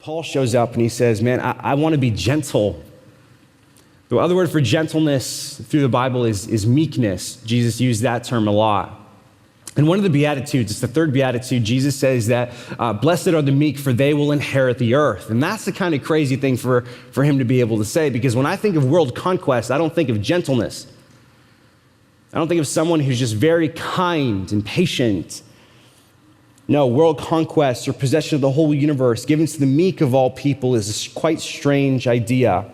Paul shows up and he says, man, I want to be gentle. The other word for gentleness through the Bible is meekness. Jesus used that term a lot. And one of the Beatitudes, it's the third Beatitude, Jesus says that blessed are the meek, for they will inherit the earth. And that's the kind of crazy thing for him to be able to say, because when I think of world conquest, I don't think of gentleness. I don't think of someone who's just very kind and patient. No, world conquest or possession of the whole universe given to the meek of all people is a quite strange idea.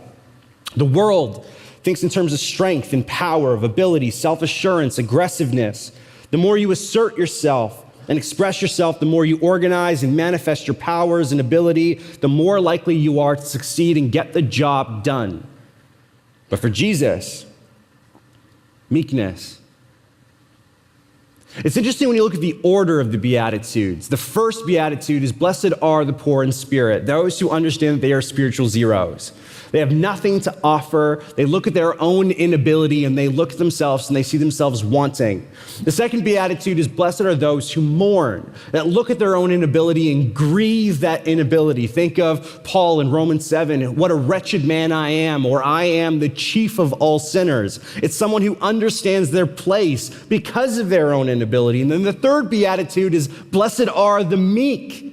The world thinks in terms of strength and power, of ability, self-assurance, aggressiveness. The more you assert yourself and express yourself, the more you organize and manifest your powers and ability, the more likely you are to succeed and get the job done. But for Jesus, meekness. It's interesting when you look at the order of the Beatitudes. The first Beatitude is, blessed are the poor in spirit, those who understand that they are spiritual zeros. They have nothing to offer. They look at their own inability and they look at themselves and they see themselves wanting. The second Beatitude is, blessed are those who mourn, that look at their own inability and grieve that inability. Think of Paul in Romans 7, what a wretched man I am, or I am the chief of all sinners. It's someone who understands their place because of their own inability. And then the third Beatitude is, blessed are the meek.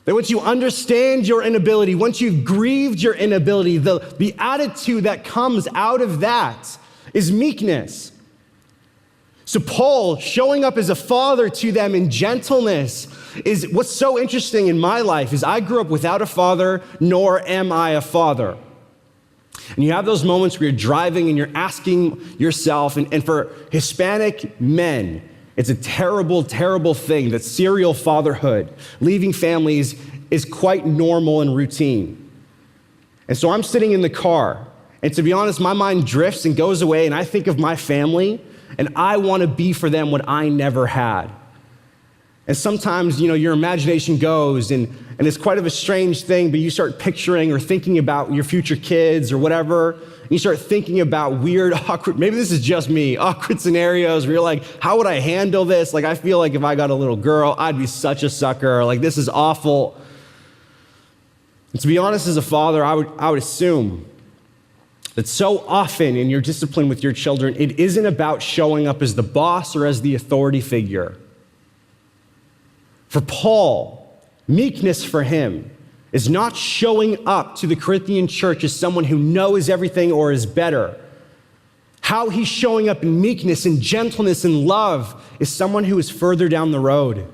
That once you understand your inability, once you've grieved your inability, the attitude that comes out of that is meekness. So Paul showing up as a father to them in gentleness is what's so interesting in my life is I grew up without a father, nor am I a father. And you have those moments where you're driving and you're asking yourself, and for Hispanic men, it's a terrible, terrible thing that serial fatherhood, leaving families, is quite normal and routine. And so I'm sitting in the car, and to be honest, my mind drifts and goes away, and I think of my family, and I want to be for them what I never had. And sometimes, your imagination goes, and it's quite of a strange thing, but you start picturing or thinking about your future kids or whatever. And you start thinking about weird, awkward, maybe this is just me, awkward scenarios where you're like, how would I handle this? Like, I feel like if I got a little girl, I'd be such a sucker. Like, this is awful. And to be honest, as a father, I would assume that so often in your discipline with your children, it isn't about showing up as the boss or as the authority figure. For Paul, meekness for him is not showing up to the Corinthian church as someone who knows everything or is better. How he's showing up in meekness and gentleness and love is someone who is further down the road.